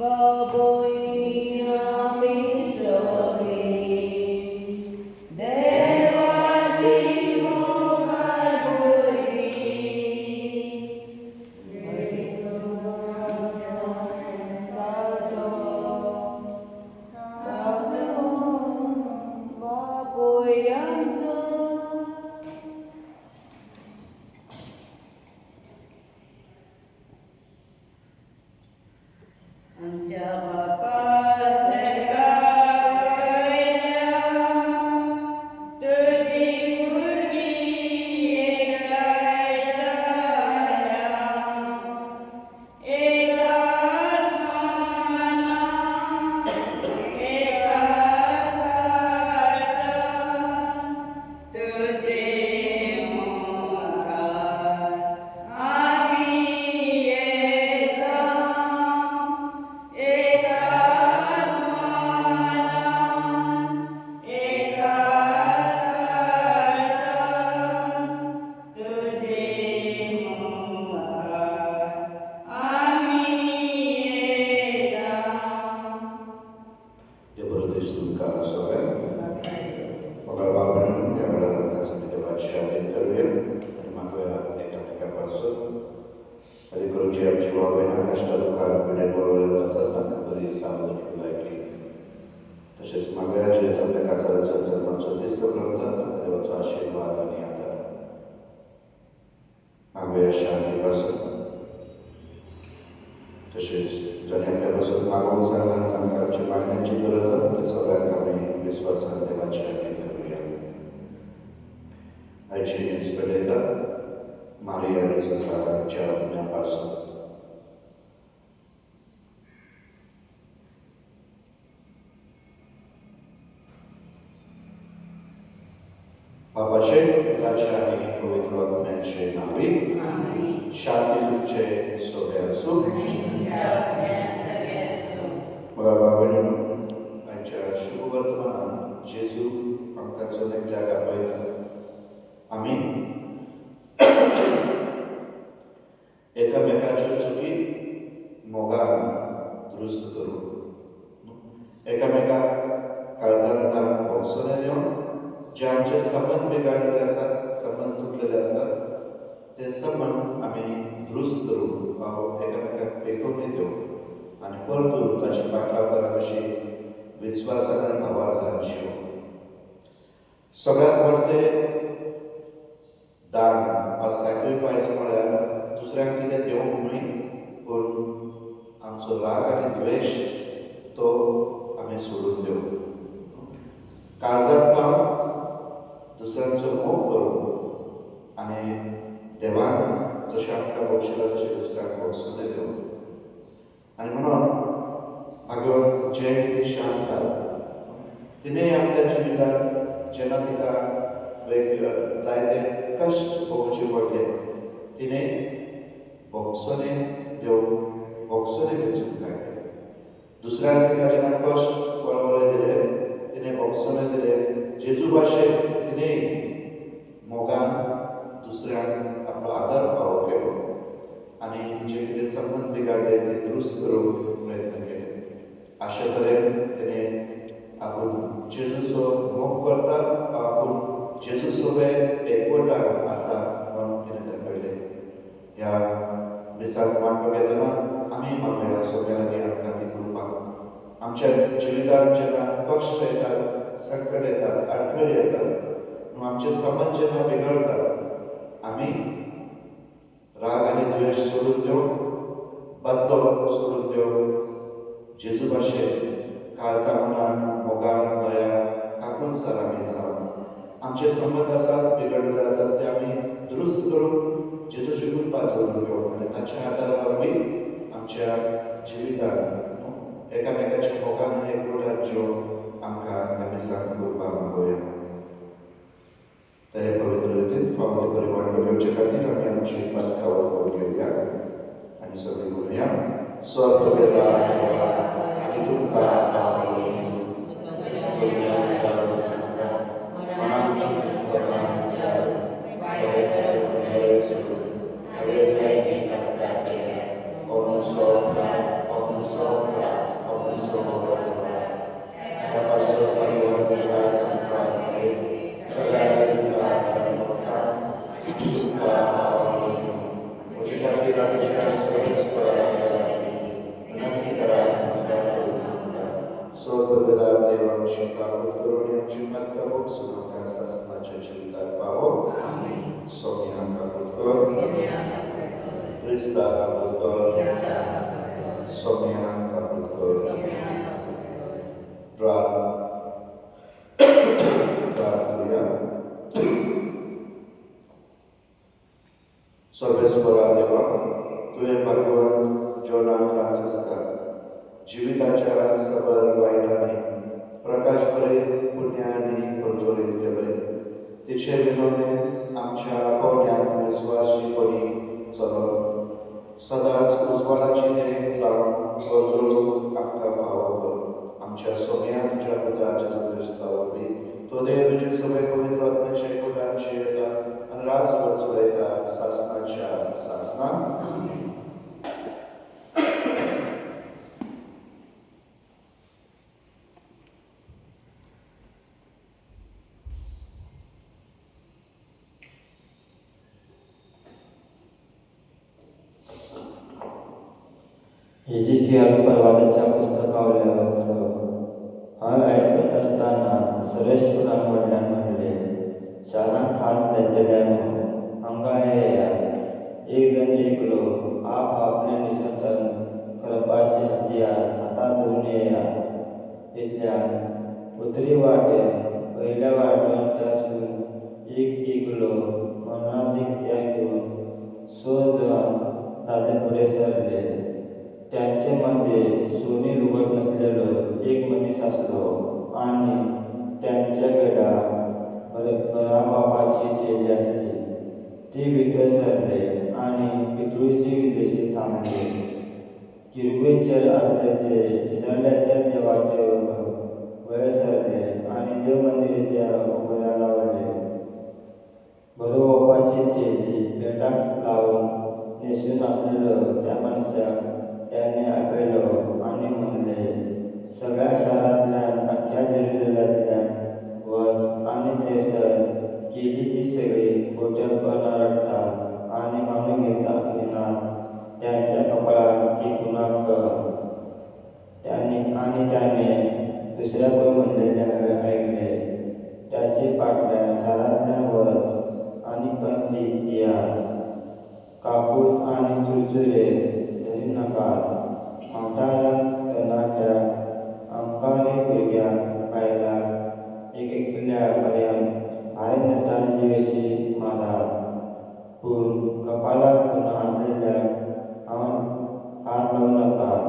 बाबोई आम्ही सगळे देवाची मोहर बोलली. बाबोई आमचं आमच्या बापा तुझी मुलगी तसेच मागल्या आपल्या कातराचं जन्माचं तिसरं नंतर देवाचा आशीर्वाद आणि आता मागूया शांतीपासून. तसेच ज्याने आपल्यापासून मागवून सांगण्याची आमची मागण्याची गरज आहे त्या सगळ्यांना आम्ही विश्वासाने देवाची आज्ञा करूया. आईची निस्पदेता मारिया आणि संसाराच्या आज्ञापासून बाबाचे पिताचे आणि पवित्र आत्म्याचे नावे शांती तुमचे सोबे असो. बघा बाबांनो, आजच्या शुभ वर्तमानात जेजू आमकां एक जागा पळयता. आम्ही एकामेकाच्यो चुकी मोगान दुरुस्त करू, एकामेकाक काळजांत भोगसोने दिवन जे आमचे संबंध बिघडलेले असतात, संबंध तुटलेले असतात, ते संबंध आम्ही दुरुस्त करू, एकामेकाक पेटवून देऊ आणि परतून ताची पाठराव करप अशी विश्वासाने भावार्थान जिवू. सगळ्यात व्हडलें दान वा सॅक्रिफायस म्हळ्यार दुसऱ्याक कितें देवंक न्हय, पूण आमचो राग आनी द्वेष तो आमी सोडून दिवं. काळजांत दुसऱ्यांचो मोग करूं आनी देवान जशें आमकां बक्षिलां तशें दुसऱ्यांक बक्षुले दिवं. आनी म्हणून भागवत जयंती शांता तिणें आपल्या जिवितांत जेन्ना तिका जायते कश्ट भोगचे पडले, तिणें भोगसोने देवून भोगसोने वेचून काडले. दुसऱ्यांक तिका जेन्ना कश्ट वळवळे दिले, तिणें भोगसोने दिले. जेजू भाशेन तिणें मोगान दुसऱ्यांक आपलो आदर फावो केलो आनी जे कितें संबंध बिगाडले ते दुरुस्त करूंक प्रयत्न केले. अशे तरेन तिणें आपूण जेजूचो मोग करता, आपूण जेजू सोबत एकवटान आसा म्हणून तिणें दाखयलें. ह्या दिसाक मानपाक येतना आमी मागल्या सगळ्यांनी आमकां ती कृपा. आमच्या जिवितांत जेन्ना कश्ट येतात, संकट येतात, आडखळी येतात, आमचे संबंध जेन्ना बिगडतात, आमी राग आनी द्वेष सोडून दिवं, बदलो सोडून दिवं, जेजू भाशेन काळजामनान मोगान दया काकूनसार आमी जावन आमचे संबंध आसात बिगडलेले आसात ते आमी दुरुस्त करून जेजूची कृपा जोडून घेवप आनी ताच्या आदारार आमी आमच्या जिवितांत एकामेकाच्या मोगान आनी एकवटान जिवंक आमकां नमिसाक कृपा मागोया. ते पवित्र रितीन फावले परिवार घेवचे खातीर आमी आमची पातकावळ करून घेवया आनी सगळीं म्हणुया. स्वर्ग पिता आमी तुमकां Sopra, क्रिस्ता कापुतकर सौम्या कापुतकर प्रार्थूया. सर्वेश्वरा देवा, तुझे भगवंत जोनान फ्रान्सिस्का जिविताच्या सबल वाईटाने प्रकाशभरीत पुण्याने प्रज्वलित केले. तिचे विनोने आमच्या पवण्यात विश्वासीपणी चलत सदाच उज्ज्वलाची देख जाऊन प्रज्वलून आमका फावो कर. आमच्या सोन्या तुझ्या पुताच्या जोडीस्तावली तो देव तुझे सगळे पवित्र आत्म्याचे कुटांचे येता आणि राजवर चलयता शासनाच्या शासना. इजिकियल पर्वताच्या पुस्तकावरचं हांव ऐकत असताना सुरेशपुरान वडल्यान म्हणले, शारांक खास लेतल्यानो हांगा येयात. एक जण एकलो आप आपले निसंतन करपाचे हत्यार हातात धरून येयात. इतल्यान उतरी वाटेन वयल्या वाटेनसून एकलो मरणार्थी हत्यार घेऊन 6 जण दादले पुढे सरले. त्यांचे मध्ये सोने लुगट नसलेलो एक मनीस असलो आणि त्यांच्या गडा बराबापाची थैली असली. ती भितर सरले आणि पितळीची विदेशी थांबले. किरबीचर असले ते इस्रायलाच्या देवाचे वयर सरले आणि देव मंदिराच्या उबऱ्या लावले. बरोबापाची थैली पेटाक लावून नेसून असलेलो त्या मनशाक त्याने आपयलो आणि म्हणले, सगळ्या शारांतल्यान अख्ख्या जेरुसलेमांतल्यान वच आणि थंयसर केली ती सगळी खोटेपणां रडतात आणि मानून घेनात त्यांच्या कपाळाक एक गुन्हा कर. त्याने दुसऱ्या कोण म्हणलेले हांवें ऐकले, त्याची फाटल्यान शारांतल्यान वच आणि कसली दियात, कापूस आणि चुरचुरे धरी नाकात. म्हाताऱ्याक तरणाट्याक आमकारी भुरग्यांक बायलांक एकल्या पर्यंत भारे नेस्तांची वेशी मारात. पूण कपाळाक गुन्हा असलेल्यांक हात लावू नाकात.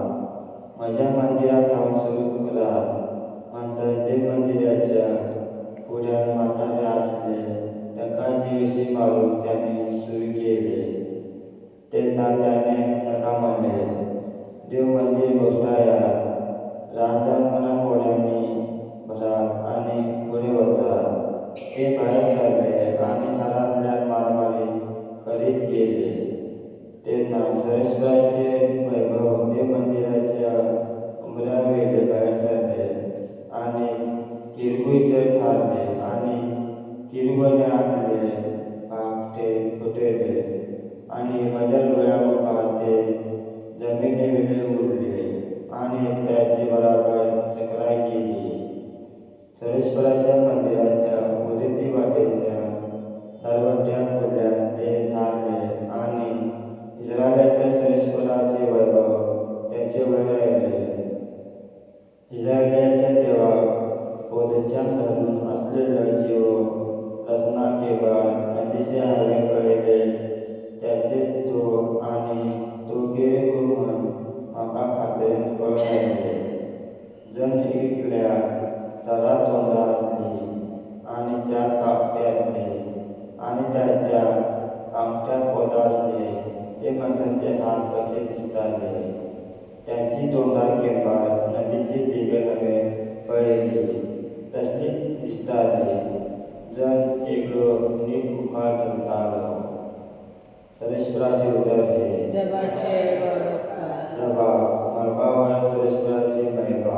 म्हज्या मंदिरांत हांव सुरू करात म्हणटच देव मंदिराच्या फुड्यान म्हातारे आसले तांकां जीवेशी मारूंक त्यांनी सुरू केले. तेन्ना त्याने ताका म्हणले, देव मंदिर घोस्टायात, रांजणा मोड्यांनी भरात आणि फुडें वचात. ते भायर सरले आणि शारांतल्यान मारामारी करीत गेले. तेन्ना सुरेश्वराचे वैभव देव मंदिराच्या उंबऱ्या वयले भायर सरले आणि किरगूचर थारले आणि किरगोने आपले पापटे फुटयले आणि म्हज्या दोळ्या मुखार ते जमिनीवेले उरले आणि त्याचे बराबर चक्राय केली. सुरेश्वराच्या मंदिराच्या उदेती वाटेच्या दारवट्या फुडल्यान ते थारले आणि इस्रायलाच्या सुरेश्वराचे वैभव त्याचे वयर आयले. इस्रायलाच्या देवाक पोदच्यान धरून असलेलो जीव रचना केबार नदीचे हांवें पळयले. त्याचे तो आणि तो केरेबू म्हण म्हाका खात्रेन कळून आयले. जण एकल्या 4 तोंडां आसली आणि 4 कापटे आसले आणि त्याच्या कामट्या पोदां आसले. ते मनशांचे हात कशे दिसताले. त्यांची तोंडां केंबार नदीची दिगेर हांवें पळयली तसलीच दिसताली. जण एकलो नीट मुखार चलतालो. सुरेश्वराचे उदर हे जबा मळबा वयर सुरेश्वराची महिमा.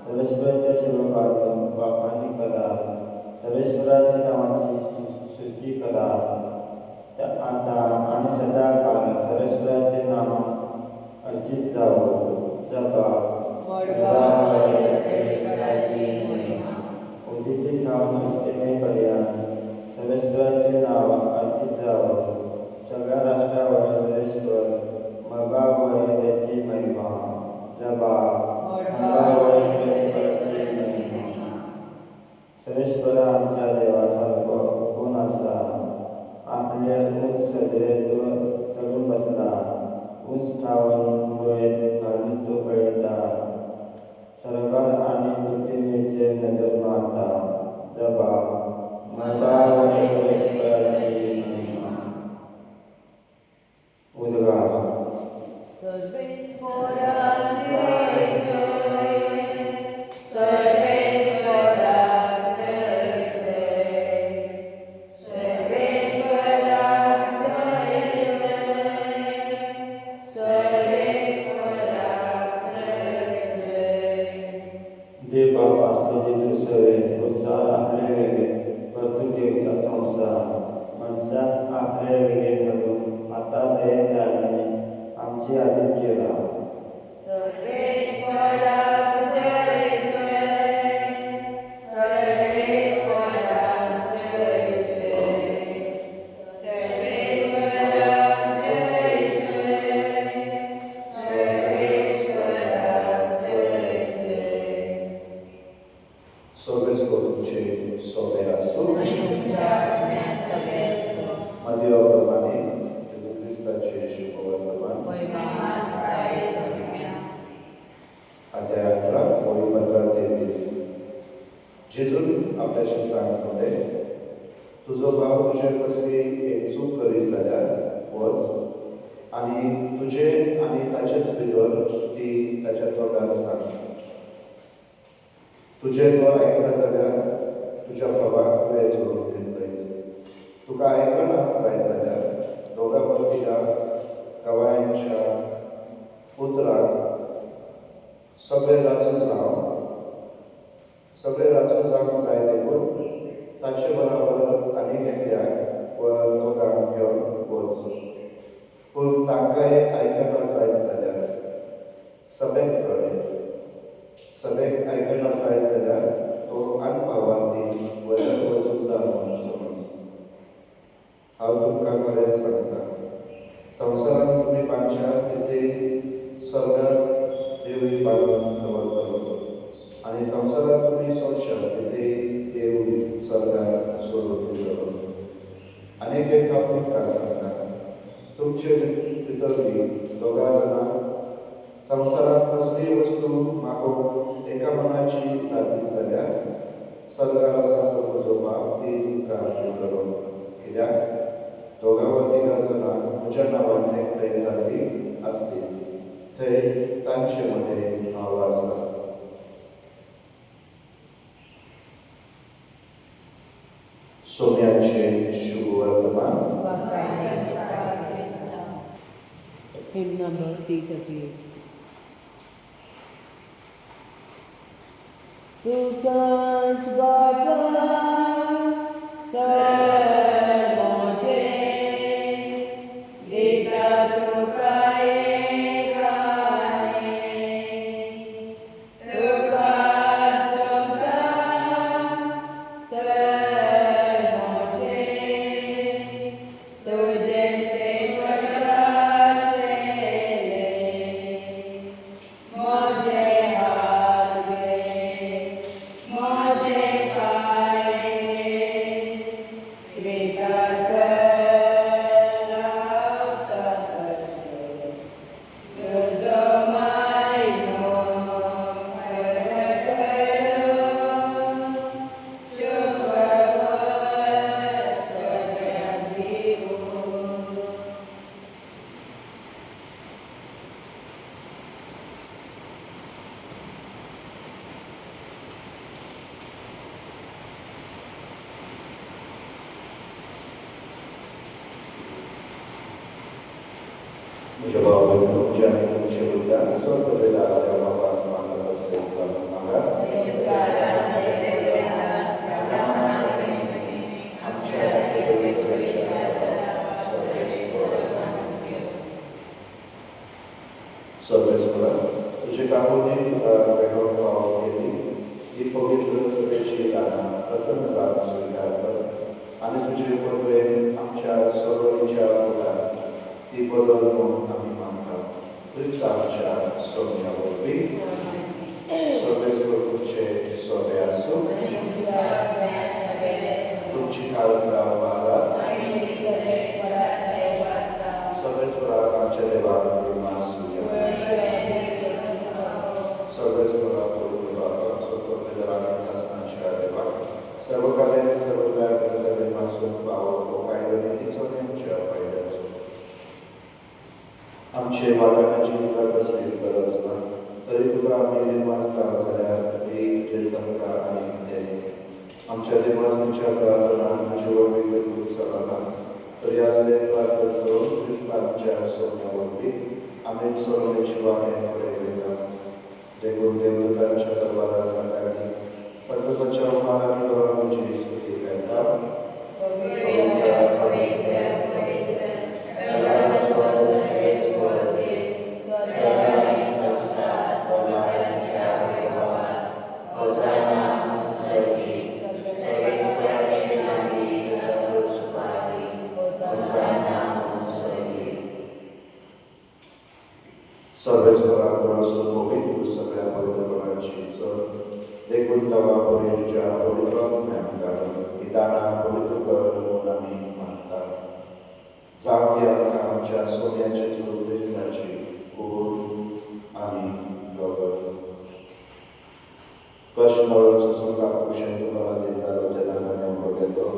सुरेश्वराच्या सेवकांनो वाखाणी करात. सुरेश्वराच्या नावाची स्तुती करात. आता आणि सदाकाळ सुरेश्वराचे नाव अर्चित जावो. जबा उदिती थांब अष्टमे पर्यंत सर्वेश्वराचे नाव अर्चित जावं. सगळ्या राष्ट्रावर सर्वेश्वर मळबा वय त्याची महिमा. जबा मळबा वय सर्वेश्वराची महिमा. सर्वेश्वरा आमच्या देवासारखं कोण असा. आपले उंच सदरे तो चढून बसला. उंच थावून डोळे घालून तो पळयता. सरकार आणि पृथ्वीचे नजर मारता. जबा मळबा वय सर्वेश्वराची महिमा. उद्गार. देव बाप असल्याची दुसरे उत्साह आपले वेगळे परतून देऊचा संसार. मनसात आपले वेगळे धरून आता दये त्याने आमची आदित केला. Sobeskorucie soberasu. Mateo प्रमाणे जेजू ख्रिस्ताचे शुभवर्तमान अध्याय 11 ओळी 15 ते 20. जेजून आपल्याशी सांगत तुझो भाव तुझे कसली एक चूक करीत जाल्यार वच आनी तुझे आनी ताचेच भितर ती ताच्या तोंडार सांग. तुझे तो ऐकता जाल्यार तुझ्या भावाक तुवें जोडून घेतलयच. तुका आयकना जायत जाल्यार दोगा पतीक गवायांच्या पुत्राक सगळे राजू जावंक जाय देखून ताचे बरोबर आनी एकल्याक व दोगांक घेवन वच. पूण तांकांय आयकना जायत जाल्यार सभेक कळय. सभेक आयकना जायत जाल्यार तो अनभावार्थी व सुद्दां म्हूण समज. हांव तुमकां खरेंच सांगता संवसारांत तुमी बांदशात तिथे स्वर्गांत देवूय बांदून दवरतलो आनी संवसारांत तुमी सोडशात तिथे देवूय स्वर्गांत सोडून दितलो. आनीक एक हांव तुमकां सांगता तुमचे भितर दोगा जाणां संवसारांत कसलीय वस्तू मागोवंक एका मनाची जातीत जाल्यार स्वर्गार आसा तो म्हजो बाप ती तुमकां दितलो. कित्याक दोगा वा तिगा जाणांक म्हज्या नांवान एकठांय जाती आसली थंय तांचे मदें हांव आसा. सोम्याचे शुभ वर्तमान. Hymn number C38. Tugas Bapa Sermoje Dita Tukai Kane Tugas Bapa Sermoje Tuje Sekara Sele Moje Mencoba mengucap menceritakan suatu perbedaan dalam makna spesial maka Saudara-saudara, jika kamu rekod kau ini, di pokok itu seperti dana, rasa nazar surga, anda तुझे प्रेम आमच्या सोडवणीच्या मुलात ती बदल म्हणून आम्ही मानतो. ख्रिस्ताच्या सोन्यावरती सर्वेश्वर तुमचे सोबे असो. तुमची खालचा वारा सर्वेश्वरा आमच्या देवाला सर्वेश्वरा पवित्र बाबा स्वतंत्र देवाने शासनाच्या देवा सर्व कार्याने सर्व कार्यापासून पाव कायद्याने नेमच्या फायद्याचो आमचे वागण्याची कसलीच गरज ना तरी तुका आम्ही निर्मास जाल्यार एक जे संस्कार आणि देणे आमच्या निर्मासांच्या प्रार्थना जीवन विकून सगळा तरी असले प्रार्थना ख्रिस्तांच्या सोन्यावरती आम्ही सोन्याची वाणे देखून देवदूतांच्या दरबारात सांगावी सर्वसच्या महाराणी गौरवांची स्तुती करतात. सर्वेश्वरा पवित्र सगळ्या पवित्रपणाची सर देखून तवा पवित्रच्या पवित्र विधाना पवित्र कर म्हणून आम्ही मानतात. जाती आमच्या सोन्याच्या ख्रिस्ताची खूप आम्ही बघत कष्ट संघा पुरुषांनी तुम्हाला देता जनाने बघतो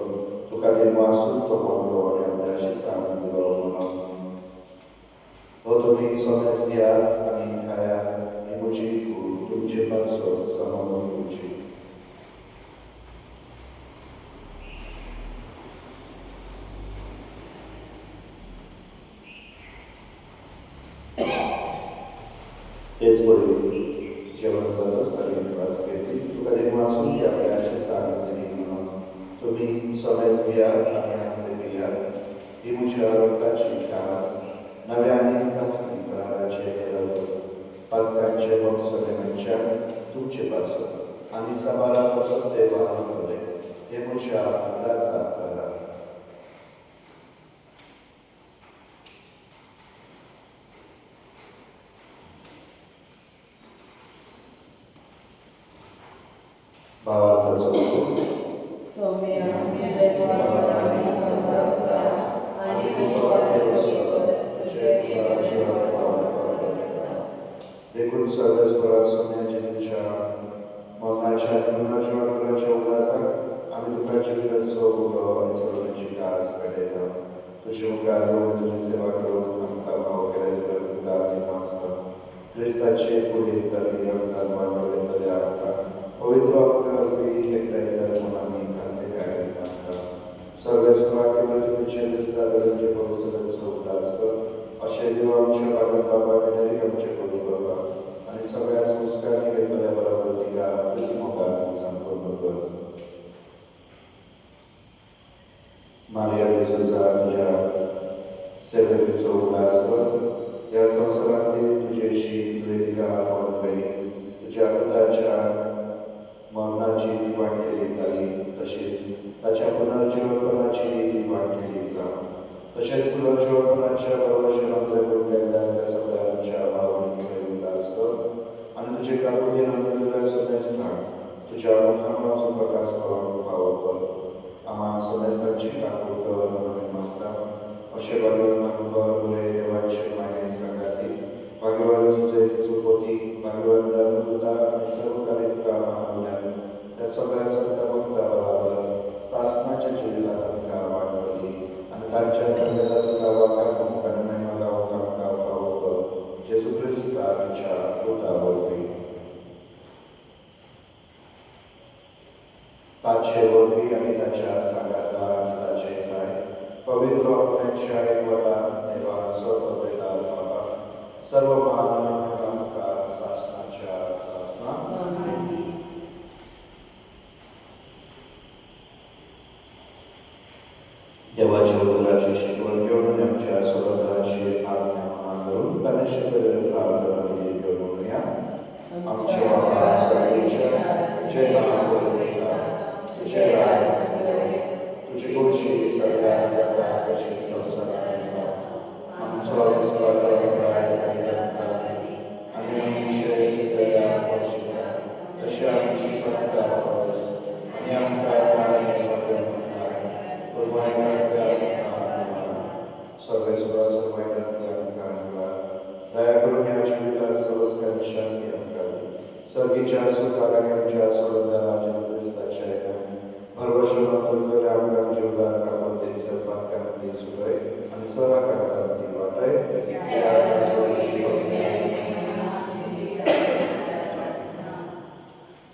तुका ते मासून तो म्हणून आपल्याशी सांगून दिलो म्हणून हो तुम्ही सोन्यास घ्या आणि खाया निमुची तुमचे पासून समाधान तुमची तेच बोलली जेवण झालं सगळे वास घेतली तुका ते मासून घ्या आपल्याशी सांगितले म्हणून तुम्ही सोन्यास घ्या आणि आमचे पिया ही मुझ्या रक्ताची खास नव्याने शास्त्री कराराचे पालकांचे वंशजांच्या तुमचे पासून आणि समारापासून ते वाहन हे मुझ्या उल्हासात करा. भावार्थाचा देखून सर्वेश्वरा सोन्याची तुझ्या मरणाच्या जीवनाच्या उल्हासात आम्ही तुका जीवन आणि सर्वांची कास करेल तुझे उपकार तुझी सेवा करून आमका भाव केले ख्रिस्ताचे पुढील तरी वाढवले आमका पवित्र म्हणून आम्ही खाते काय सर्वेश्वरा केवळ तुमचे ख्रिस्ताचे भविष्याचा उल्हास कर असे देव आमच्या बाबा आमचे बाबा आणि सगळ्या संस्कारांनी घेतल्या बरोबर तिला प्रतिमोगा संपूर्ण कर. मारिया डिसूजा तुझ्या सेवेचा उल्हास कर या संसारातील तुझ्याशी वेदिका बनवली तुझ्या पुत्राच्या मरणाची ती वाटलेली झाली तसेच त्याच्या पुनर्जीवनाची ती वाटलेली जा तसेच पुनर्जीवनाच्या त्या सगळ्यांच्या भावनेचा उल्हास कर आणि तुझे काळोखी सोन्यास्थान तुझ्या मुखामाचा प्रकाश करून भाव कर आम्हा सोन्यास्थानची काकूळ कर म्हणून मागता असे भगवान मुले देवाचे मायने सांगाती भगवान तुझे चुकोती भगवान दारुता आणि सर्व कार्य तुका मानवल्या त्या सगळ्या संत भक्ता बरोबर शासनाच्या जीवितात तुका वाढवली आणि त्यांच्या संघाला तुका वाका मुखाने मला वाका भाव कर जेसू ख्रिस्ताच्या पोटावरती ताचे वरवी आणि त्याच्या सांगाता आणि त्याचे काय पवित्र आपल्याच्या एकवटा देवा सर्व वेदात बाबा सर्व महानकार शासनाच्या शासना देवाच्या उदराची शिकवण घेऊन आमच्या स्वतंत्राची आज्ञा मना करून तनिष्ठ प्रार्थना घेऊन या आमच्या तुझे नाम तुझे राज तुझे गोष्टी घरातली सुरय आणि सरा काढतात ती वाटय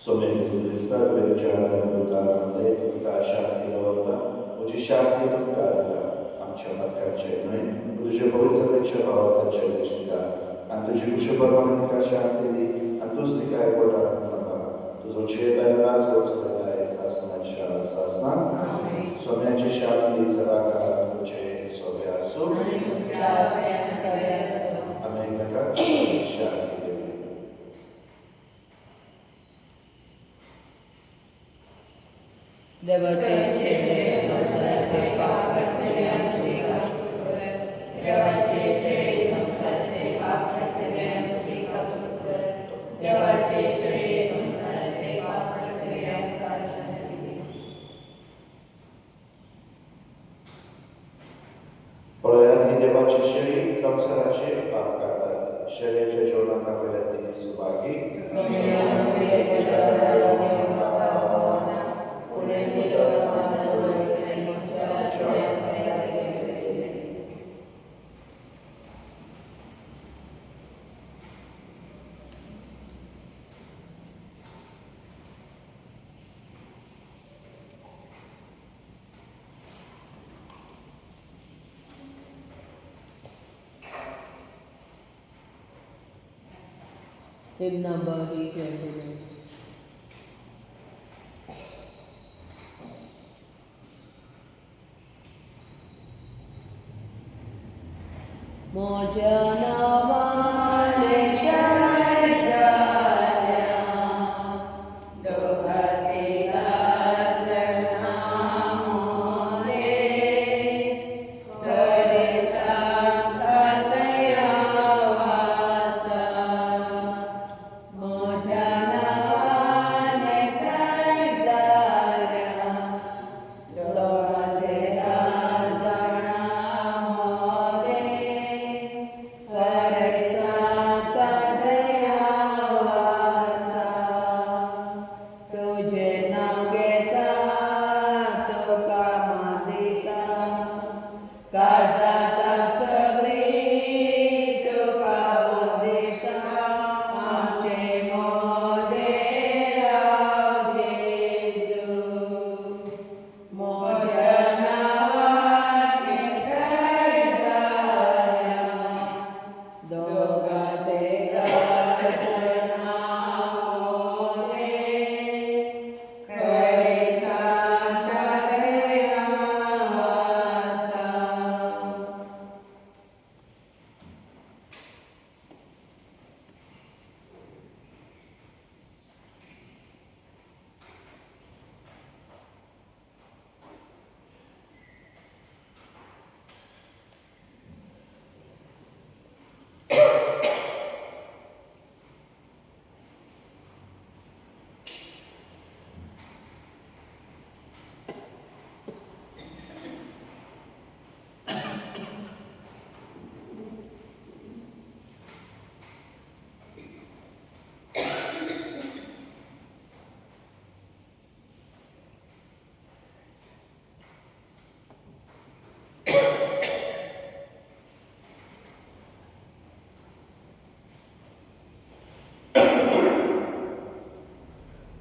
सोम्याची जुलिस्ता वेळच्या धर्मतामध्ये तुमका शांती दवरता तुझी शांती तुमका दिता आमच्या मत्यांचे न्हय तुझे पवित्रतेच्या भावाच्या दिसता आणि तुझी कुशप्रमाणे तिका शांती दी आणि तूच तिका एकवटात सांभाळ तुझो छेद आणि राज वचलेला शासनाच्या शासना सोम्याची शांती सदाकाळ तुझे सोबे असो आम्ही एकमेकांची शांती देऊ देवाचे शेडे संसाराचे पाप करतले आमची कापूर देवाचे शेडे संसाराचे पाप करतले आमची कापूर देवाचे शेडे संसाराचे पाप करतले आमची पळयात ही देवाची शेळी संसाराचे पाप करतात शेळ्याच्या जेवणाला पहिल्या ती सुभागी Hymn number 329.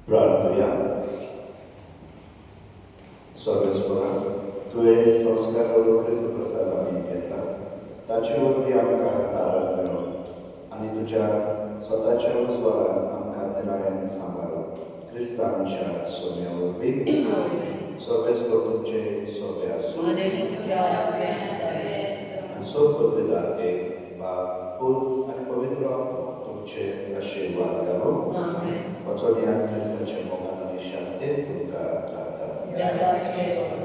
प्रार्थना सर्वेश्वरा तुझे संस्कार करून ख्रिस्त प्रसाद आम्ही घेतला ताचेवरती आमकां तारण करो आणि तुझ्या स्वतःच्या उजवारान आमकां दिलायन सांबाळ ख्रिस्त आमच्या सोन्यावरवी सर्वेश्वर तुमचे सोबे आसूं सोबत पिता एक बाप पूत आणि पवित्र आत्मा तुमचे आशीर्वाद करो वचन ह्या ख्रिस्ताच्या मोगान आणि शांतीत तुमकां प्रार्थना